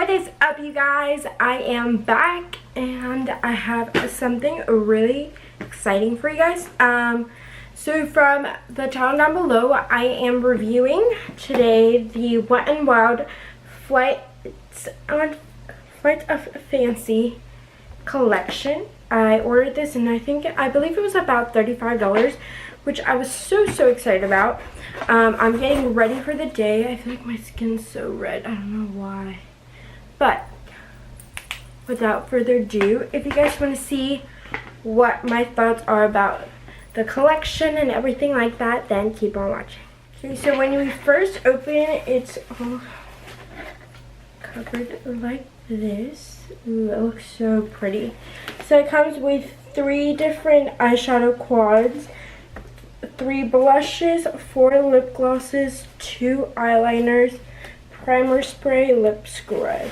What is up, you guys? I am back and I have something really exciting for you guys. So from the channel down below, I am reviewing today the Wet n Wild Flight of Fancy collection. I ordered this and I believe it was about $35, which I was so excited about. I'm getting ready for the day. I feel like my skin's so red. I don't know why. But without further ado, if you guys want to see what my thoughts are about the collection and everything like that, then keep on watching. Okay, so when we first open it, it's all covered like this. Ooh, it looks so pretty. So it comes with 3 different eyeshadow quads, 3 blushes, 4 lip glosses, 2 eyeliners, primer spray, lip scrub.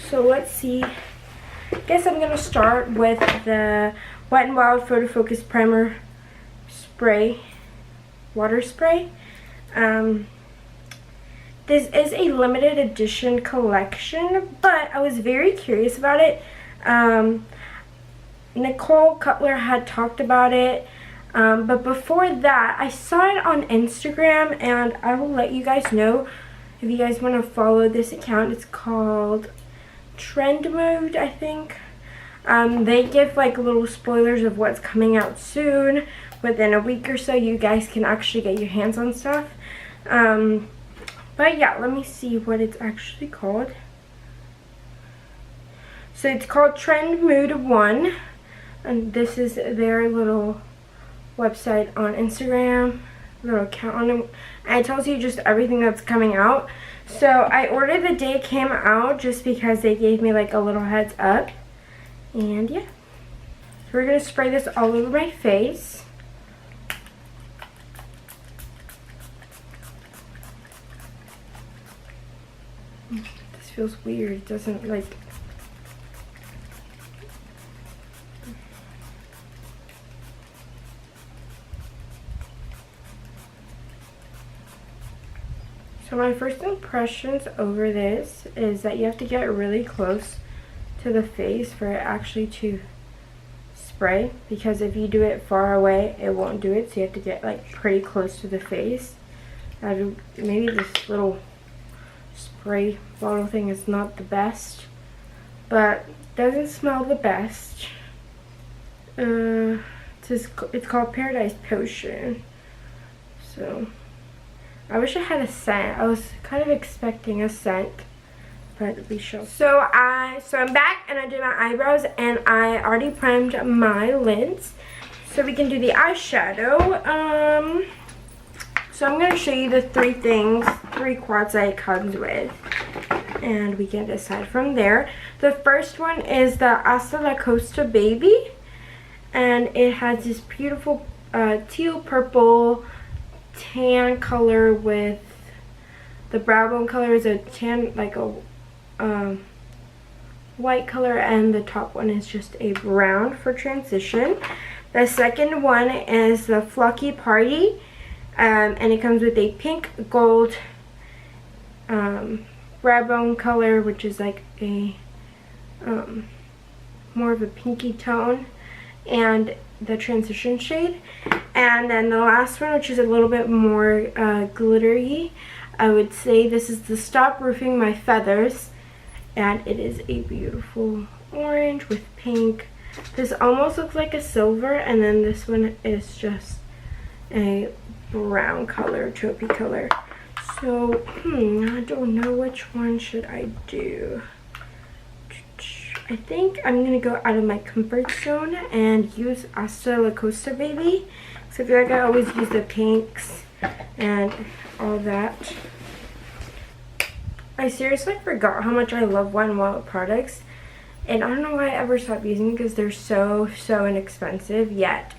So let's see. I guess I'm gonna start with the Wet n Wild Photo Focus Primer Spray, water spray. This is a limited edition collection, but I was very curious about it. Nicole Cutler had talked about it, but before that, I saw it on Instagram, and I will let you guys know if you guys want to follow this account. It's called Trend Mode, I think. They give like little spoilers of what's coming out soon. Within a week or so, you guys can actually get your hands on stuff. But yeah, let me see what it's actually called. So it's called Trend Mood 1, and this is their little website on Instagram, little account on it, and it tells you just everything that's coming out. So I ordered the day it came out just because they gave me like a little heads up, and yeah. So we're gonna spray this all over my face. This feels weird. It doesn't like. So my first impressions over this is that you have to get really close to the face for it actually to spray, because if you do it far away, it won't do it. So you have to get like pretty close to the face. Maybe this little spray bottle thing is not the best, but doesn't smell the best. It's called Paradise Potion. So I wish I had a scent. I was kind of expecting a scent, but we shall. So I'm back and I did my eyebrows and I already primed my lids. So we can do the eyeshadow. So I'm gonna show you the 3 quads that it comes with, and we can decide from there. The first one is the Hasta La Costa Baby, and it has this beautiful teal purple tan color with the brow bone color is a tan, like a white color, and the top one is just a brown for transition. The second one is the Flocky Party, and it comes with a pink gold brow bone color, which is like a more of a pinky tone, and the transition shade. And then the last one, which is a little bit more glittery, I would say this is the Stop Roofing My Feathers, and it is a beautiful orange with pink. This almost looks like a silver, and then this one is just a brown color, taupey color. So I don't know which one should I do. I think I'm gonna go out of my comfort zone and use Hasta La Costa Baby. So I feel like I always use the pinks and all that. I seriously forgot how much I love Wet n Wild products, and I don't know why I ever stopped using them, because they're so inexpensive, yet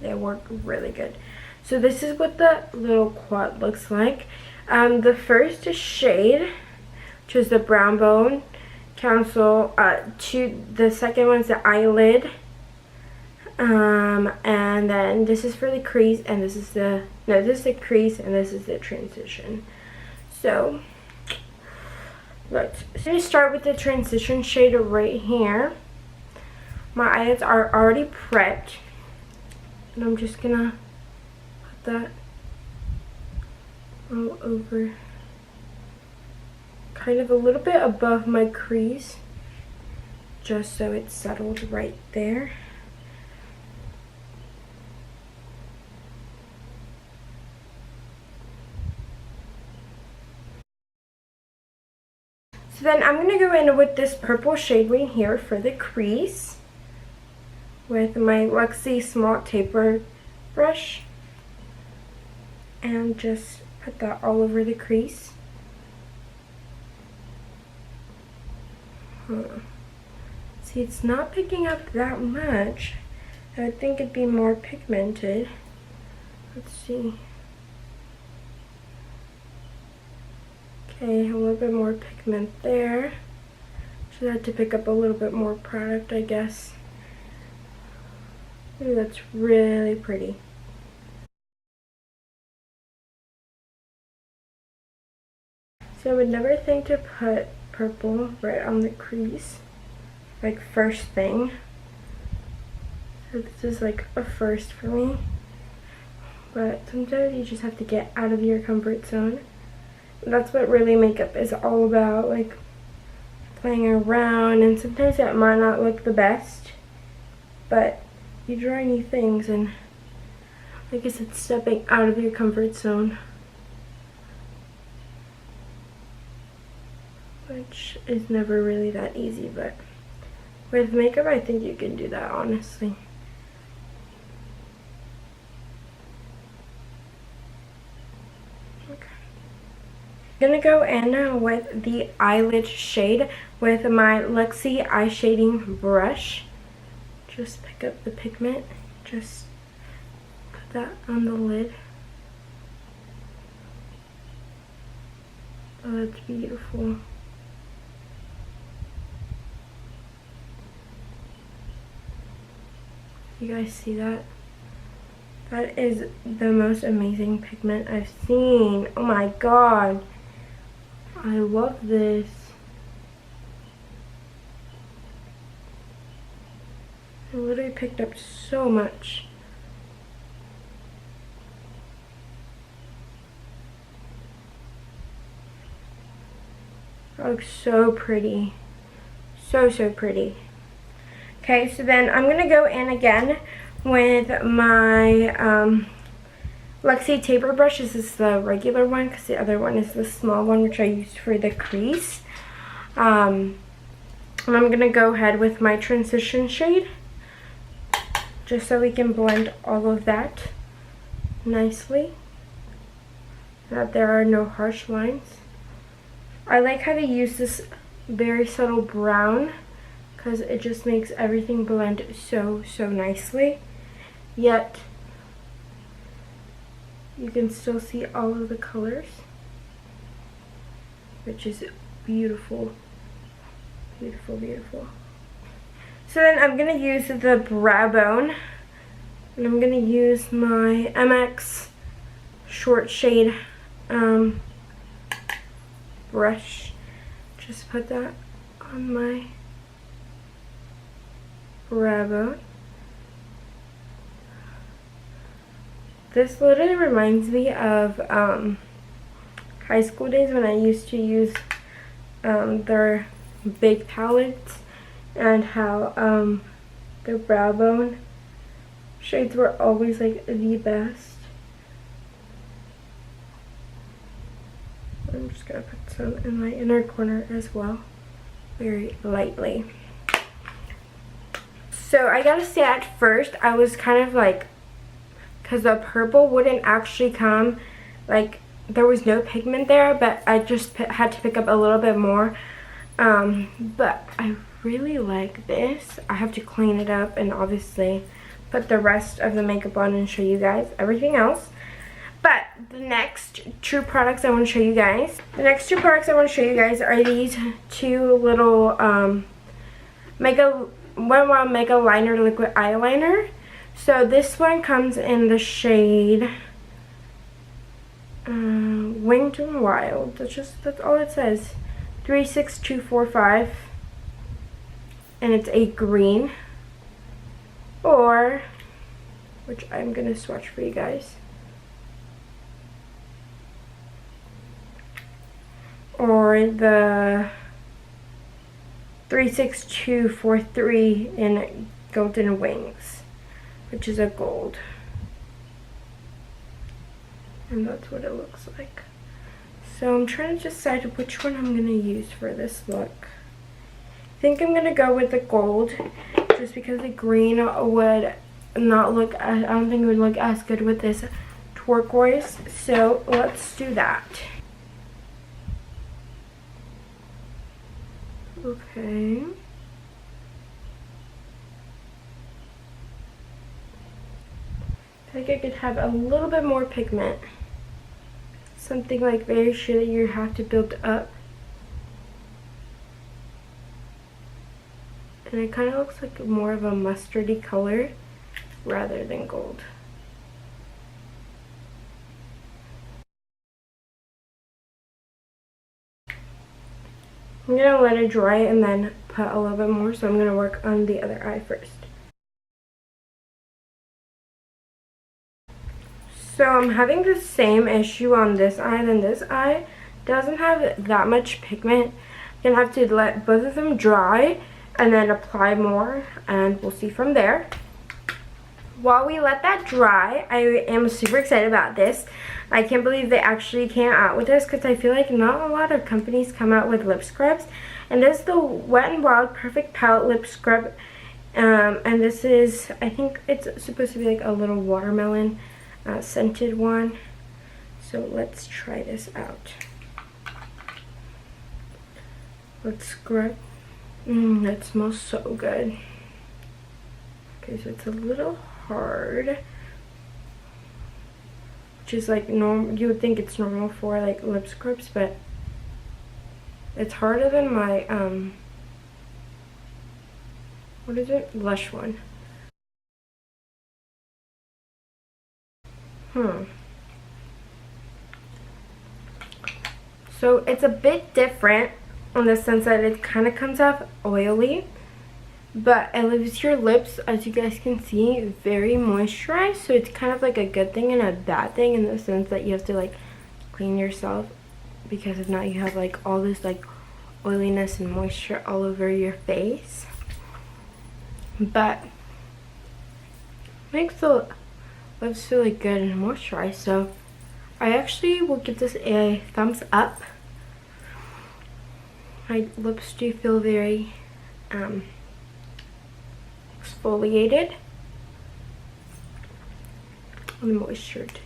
they work really good. So this is what the little quad looks like. The first shade, which is the Brown Bone Council, the second one's the eyelid, and then this is for the crease, and this is the crease, and this is the transition. So So start with the transition shade right here. My eyelids are already prepped, and I'm just gonna put that all over, kind of a little bit above my crease, just so it's settled right there. So then I'm going to go in with this purple shade right here for the crease with my Luxie small taper brush, and just put that all over the crease. See, it's not picking up that much. I would think it'd be more pigmented. Let's see. Okay, a little bit more pigment there. Just had to pick up a little bit more product, I guess. Ooh, that's really pretty. So I would never think to put purple right on the crease, like first thing. So this is like a first for me. But sometimes you just have to get out of your comfort zone. That's what really makeup is all about, like playing around, and sometimes that might not look the best, but you try new things, and like I said, stepping out of your comfort zone, which is never really that easy, but with makeup I think you can do that, honestly. I'm gonna go in with the eyelid shade with my Luxie eye shading brush. Just pick up the pigment, just put that on the lid. Oh, that's beautiful. You guys see that? That is the most amazing pigment I've seen. Oh my god. I love this. I literally picked up so much. That looks so pretty. So pretty. Okay, so then I'm going to go in again with my Luxie taper brush. This is the regular one because the other one is the small one, which I used for the crease. And I'm going to go ahead with my transition shade, just so we can blend all of that nicely, so that there are no harsh lines. I like how they use this very subtle brown because it just makes everything blend so nicely, yet you can still see all of the colors, which is beautiful. Beautiful. So then I'm going to use the brow bone, and I'm going to use my MX short shade brush. Just put that on my brow bone. This literally reminds me of high school days when I used to use their big palettes, and how their brow bone shades were always like the best. I'm just gonna put some in my inner corner as well, very lightly. So I gotta say, at first I was kind of like, because the purple wouldn't actually come, like there was no pigment there, but I just had to pick up a little bit more. But I really like this. I have to clean it up and obviously put the rest of the makeup on and show you guys everything else. But the next two products I want to show you guys, are these two little Mega Liner liquid eyeliner. So this one comes in the shade Winged and Wild. That's all it says. 36245, and it's a green, or, which I'm gonna swatch for you guys, or the 36243 in Golden Wings, which is a gold. And that's what it looks like. So I'm trying to decide which one I'm going to use for this look. I think I'm going to go with the gold, just because the green would not look, I don't think it would look as good with this turquoise. So let's do that. Okay. I think I could have a little bit more pigment. Something like very sure that you have to build up. And it kind of looks like more of a mustardy color rather than gold. I'm going to let it dry and then put a little bit more, so I'm going to work on the other eye first. So I'm having the same issue on this eye, then this eye doesn't have that much pigment. I'm going to have to let both of them dry and then apply more, and we'll see from there. While we let that dry, I am super excited about this. I can't believe they actually came out with this, because I feel like not a lot of companies come out with lip scrubs. And this is the Wet n Wild Perfect Palette Lip Scrub. And this is, I think it's supposed to be like a little watermelon scented one. So let's try this out. Let's scrub. That smells so good. Okay, so it's a little hard, which is like normal. You would think it's normal for like lip scrubs, but it's harder than my what is it, Lush one. So it's a bit different in the sense that it kind of comes off oily, but it leaves your lips, as you guys can see, very moisturized. So it's kind of like a good thing and a bad thing, in the sense that you have to like clean yourself, because if not you have like all this like oiliness and moisture all over your face. But makes the lips feel like good and moisturized. So I actually will give this a thumbs up. My lips do feel very exfoliated and moistured.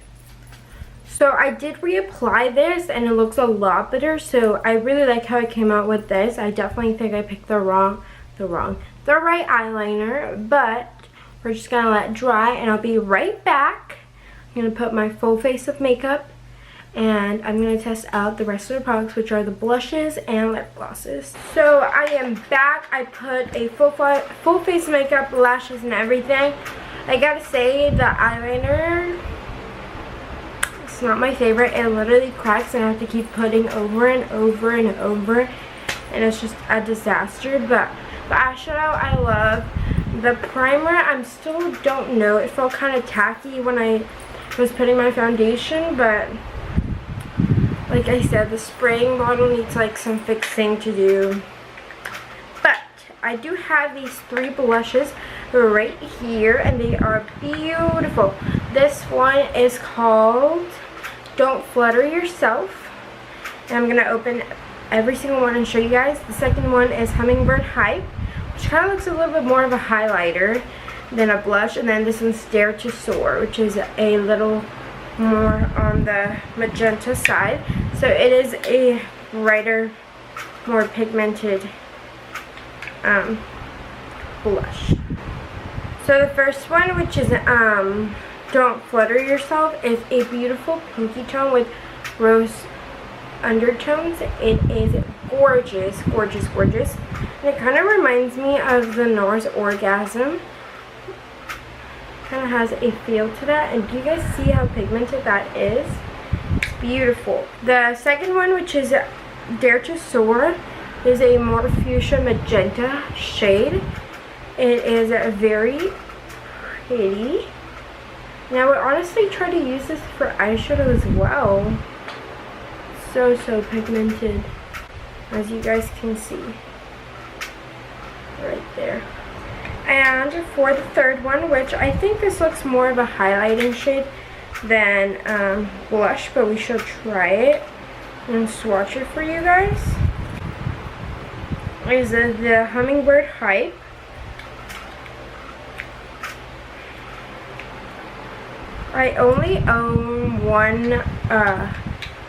So I did reapply this and it looks a lot better. So I really like how I came out with this. I definitely think I picked the right eyeliner, but we're just gonna let it dry and I'll be right back. I'm gonna put my full face of makeup and I'm gonna test out the rest of the products, which are the blushes and lip glosses. So I am back. I put a full face makeup, lashes, and everything. I gotta say, the eyeliner, it's not my favorite. It literally cracks and I have to keep putting over and over and over, and it's just a disaster. But the eyeshadow I love. The primer, I still don't know. It felt kind of tacky when I was putting my foundation, but like I said, the spraying bottle needs like some fixing to do. But I do have these 3 blushes right here, and they are beautiful. This one is called Don't Flutter Yourself, and I'm going to open every single one and show you guys. The second one is Hummingbird Hype, which kind of looks a little bit more of a highlighter than a blush. And then this one's Dare to Soar, which is a little more on the magenta side. So it is a brighter, more pigmented blush. So the first one, which is Don't Flutter Yourself, is a beautiful pinky tone with rose undertones. It is gorgeous, gorgeous, gorgeous. And it kind of reminds me of the NARS Orgasm. Kind of has a feel to that. And do you guys see how pigmented that is? It's beautiful. The second one, which is Dare to Soar is a more fuchsia magenta shade. It is very pretty. And I would honestly try to use this for eyeshadow as well. So pigmented, as you guys can see right there. And for the third one, which I think this looks more of a highlighting shade than blush, but we shall try it and swatch it for you guys, is the Hummingbird Hype. I only own one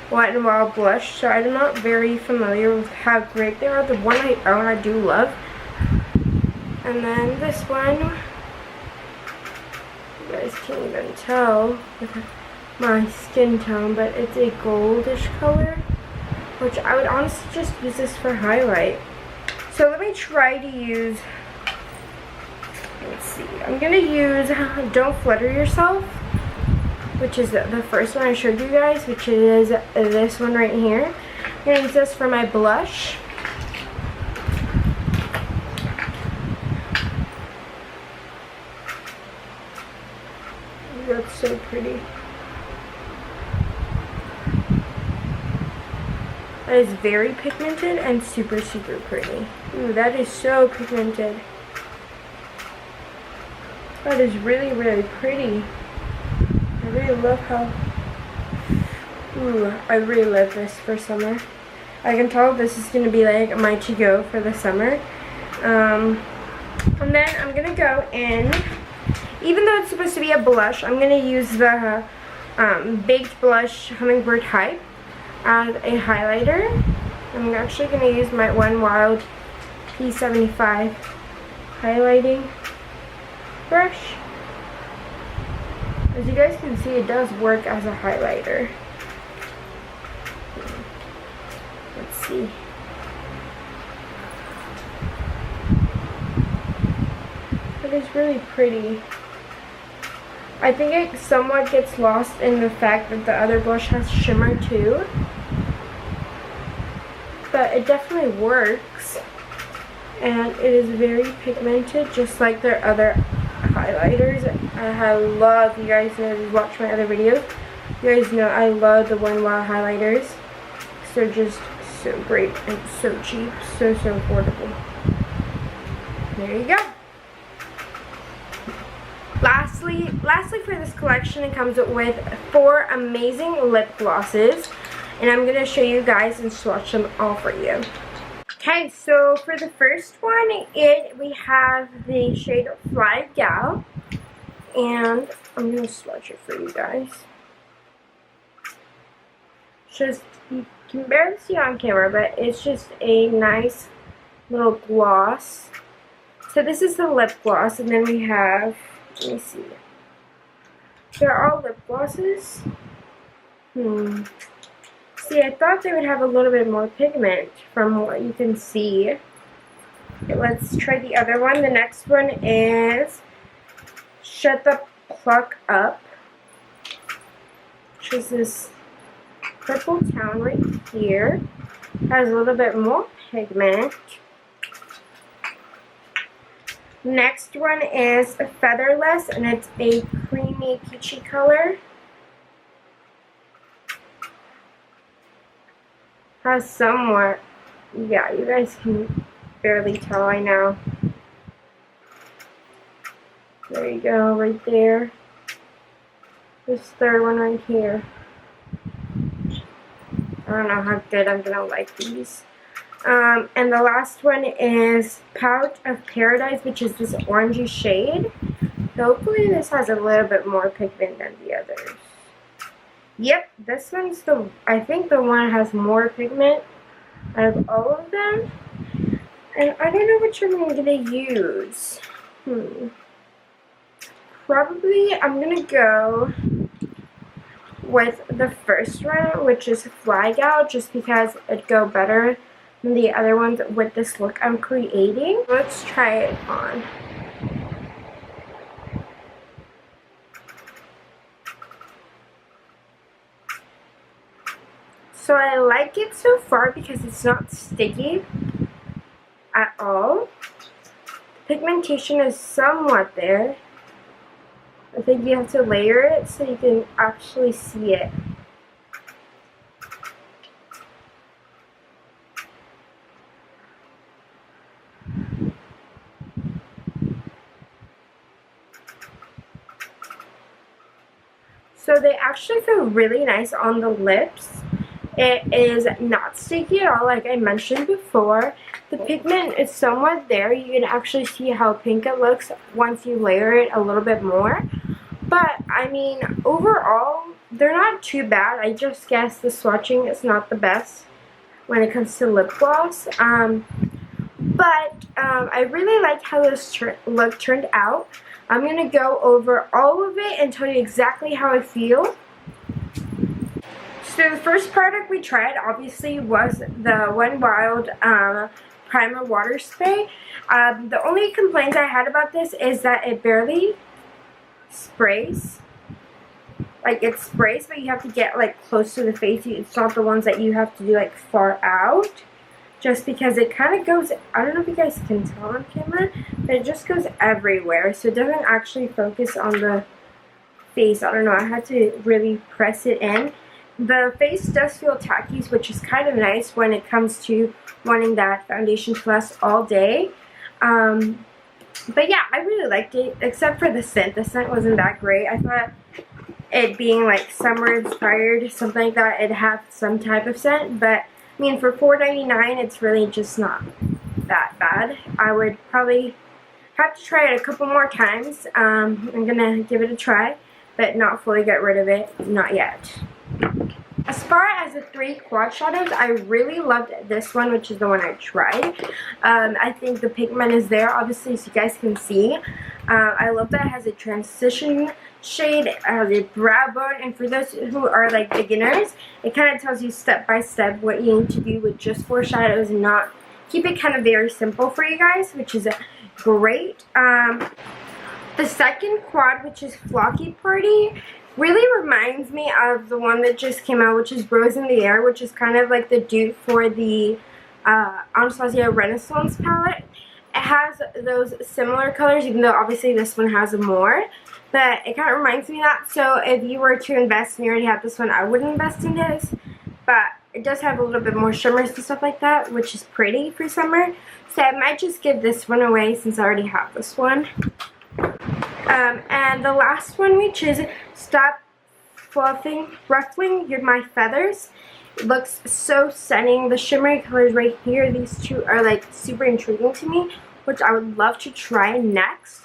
Wet n Wild blush, so I'm not very familiar with how great they are. The one I own I do love. And then this one, you guys can't even tell with my skin tone, but it's a goldish color, which I would honestly just use this for highlight. So let me try to use, let's see, I'm going to use Don't Flutter Yourself, which is the first one I showed you guys, which is this one right here. I'm going to use this for my blush. That's so pretty. That is very pigmented and super pretty. Ooh, that is so pigmented. That is really pretty. I really love how, ooh, I really love this for summer. I can tell this is going to be like my to-go for the summer. And then I'm going to go in, even though it's supposed to be a blush, I'm going to use the Baked Blush Hummingbird Hype as a highlighter. I'm actually going to use my One Wild P75 highlighting brush. As you guys can see, it does work as a highlighter. Let's see. It is really pretty. I think it somewhat gets lost in the fact that the other blush has shimmer too. But it definitely works. And it is very pigmented, just like their other highlighters. I love, you guys know if you watch my other videos, you guys know I love the One Wild highlighters. They're just so great and so cheap, so affordable. There you go. Lastly for this collection, it comes with 4 amazing lip glosses, and I'm going to show you guys and swatch them all for you. Okay, so for the first one, we have the shade Fly Gal, and I'm going to swatch it for you guys. Just, you can barely see it on camera, but it's just a nice little gloss. So this is the lip gloss, and then we have, let me see. They're all lip glosses. See, I thought they would have a little bit more pigment from what you can see. Okay, let's try the other one. The next one is Shut the Pluck Up, which is this purple tone right here. Has a little bit more pigment. Next one is Featherless, and it's a creamy peachy color. Has somewhat, yeah, you guys can barely tell, I know. There you go, right there. This third one right here. I don't know how good I'm gonna like these. And the last one is Pout of Paradise, which is this orangey shade. So hopefully this has a little bit more pigment than the others. Yep, this one's I think the one that has more pigment out of all of them. And I don't know which one I'm going to use. Probably I'm going to go with the first one, which is Fly Gal, just because it'd go better than the other ones with this look I'm creating. Let's try it on. So I like it so far because it's not sticky at all. Pigmentation is somewhat there. I think you have to layer it so you can actually see it. So they actually feel really nice on the lips. It is not sticky at all, like I mentioned before. The pigment is somewhat there. You can actually see how pink it looks once you layer it a little bit more. But, I mean, overall, they're not too bad. I just guess the swatching is not the best when it comes to lip gloss. I really like how this look turned out. I'm going to go over all of it and tell you exactly how I feel. So the first product we tried obviously was the Wet Wild Primer Water Spray. The only complaints I had about this is that it barely sprays. Like it sprays, but you have to get like close to the face. It's not the ones that you have to do like far out. Just because it kind of goes, I don't know if you guys can tell on camera, but it just goes everywhere. So it doesn't actually focus on the face. I don't know, I had to really press it in. The face does feel tacky, which is kind of nice when it comes to wanting that foundation to last all day. But yeah, I really liked it, except for the scent. The scent wasn't that great. I thought it being like summer inspired, something like that, it'd have some type of scent, but I mean, for $4.99, it's really just not that bad. I would probably have to try it a couple more times. I'm going to give it a try, but not fully get rid of it. Not yet. As far as the 3 quad shadows, I really loved this one, which is the one I tried. I think the pigment is there, obviously, so you guys can see. I love that it has a transition shade, it has a brow bone, and for those who are like beginners, it kind of tells you step by step what you need to do with just 4 shadows and not keep it kind of very simple for you guys, which is great. The second quad, which is Flocky Party, really reminds me of the one that just came out, which is Rose in the Air, which is kind of like the dupe for the Anastasia Renaissance palette. It has those similar colors, even though obviously this one has more. But it kind of reminds me of that. So if you were to invest and you already have this one, I wouldn't invest in this. But it does have a little bit more shimmers and stuff like that, which is pretty for summer. So I might just give this one away since I already have this one. And the last one, which is Stop Ruffling My Feathers. It looks so stunning. The shimmery colors right here, these two are like super intriguing to me, which I would love to try next.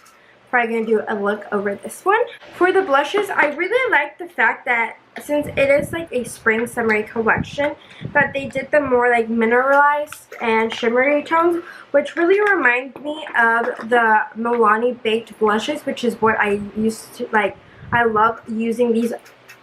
Probably going to do a look over this one. For the blushes, I really like the fact that since it is like a spring summery collection, that they did the more like mineralized and shimmery tones, which really reminds me of the Milani Baked blushes, which is what I used to like. I love using these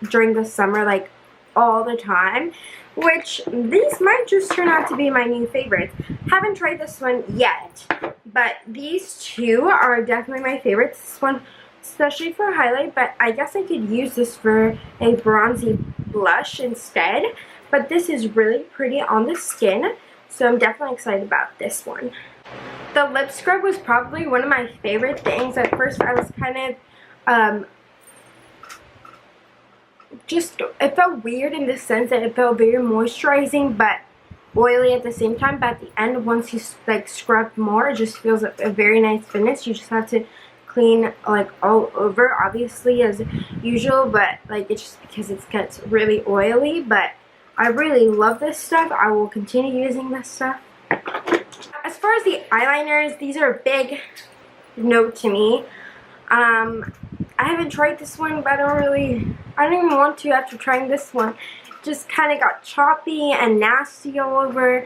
during the summer like all the time, which these might just turn out to be my new favorites. Haven't tried this one yet, but these two are definitely my favorites. This one especially for highlight, but I guess I could use this for a bronzy blush instead. But this is really pretty on the skin, so I'm definitely excited about this one. The lip scrub was probably one of my favorite things. At first I was kind of it felt weird in the sense that it felt very moisturizing but oily at the same time. But at the end, once you like scrub more, it just feels a very nice finish. You just have to clean like all over, obviously, as usual, but like it's just because it gets really oily. But I really love this stuff. I will continue using this stuff. As far as the eyeliners, these are a big no to me. I haven't tried this one, but I don't even want to after trying this one. Just kind of got choppy and nasty all over.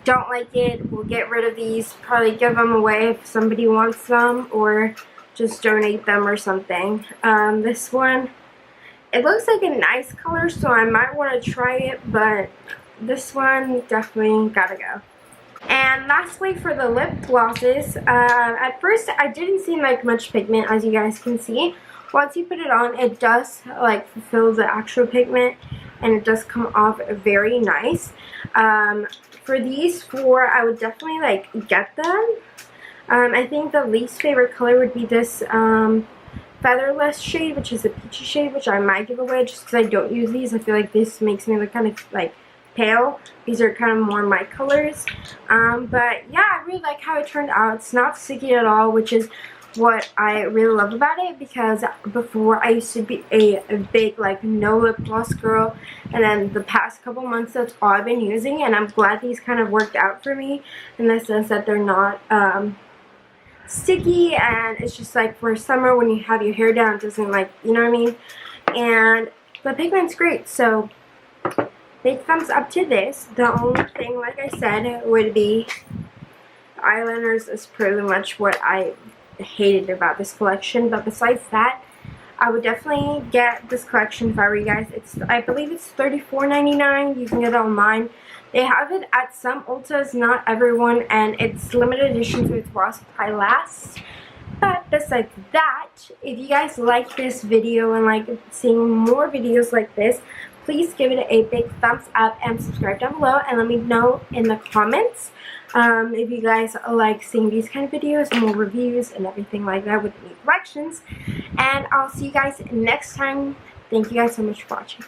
Don't like it. We'll get rid of these. Probably give them away if somebody wants them, or just donate them or something. This one, it looks like a nice color, so I might want to try it, but this one definitely gotta go. And lastly, for the lip glosses, at first I didn't seem like much pigment, as you guys can see. Once you put it on, it does like fulfill the actual pigment. and it does come off very nice. For these four, I would definitely like get them. I think the least favorite color would be this featherless shade, which is a peachy shade, which I might give away just because I don't use these. I feel like this makes me look kind of like pale. These are kind of more my colors. But yeah, I really like how it turned out. It's not sticky at all, which is what I really love about it, because before I used to be a big like no lip gloss girl, and then the past couple months that's all I've been using, and I'm glad these kind of worked out for me in the sense that they're not sticky, and it's just like for summer when you have your hair down, it doesn't like, you know what I mean. And the pigment's great, so big thumbs up to this. The only thing, like I said, would be eyeliners is pretty much what I hated about this collection, but besides that, I would definitely get this collection if I were you guys. I believe it's $34.99. You can get it online. They have it at some Ultas, not everyone, and it's limited edition, so it's while supply lasts. But besides that, if you guys like this video and like seeing more videos like this, please give it a big thumbs up and subscribe down below, and let me know in the comments if you guys like seeing these kind of videos, more reviews and everything like that with new collections. And I'll see you guys next time. Thank you guys so much for watching.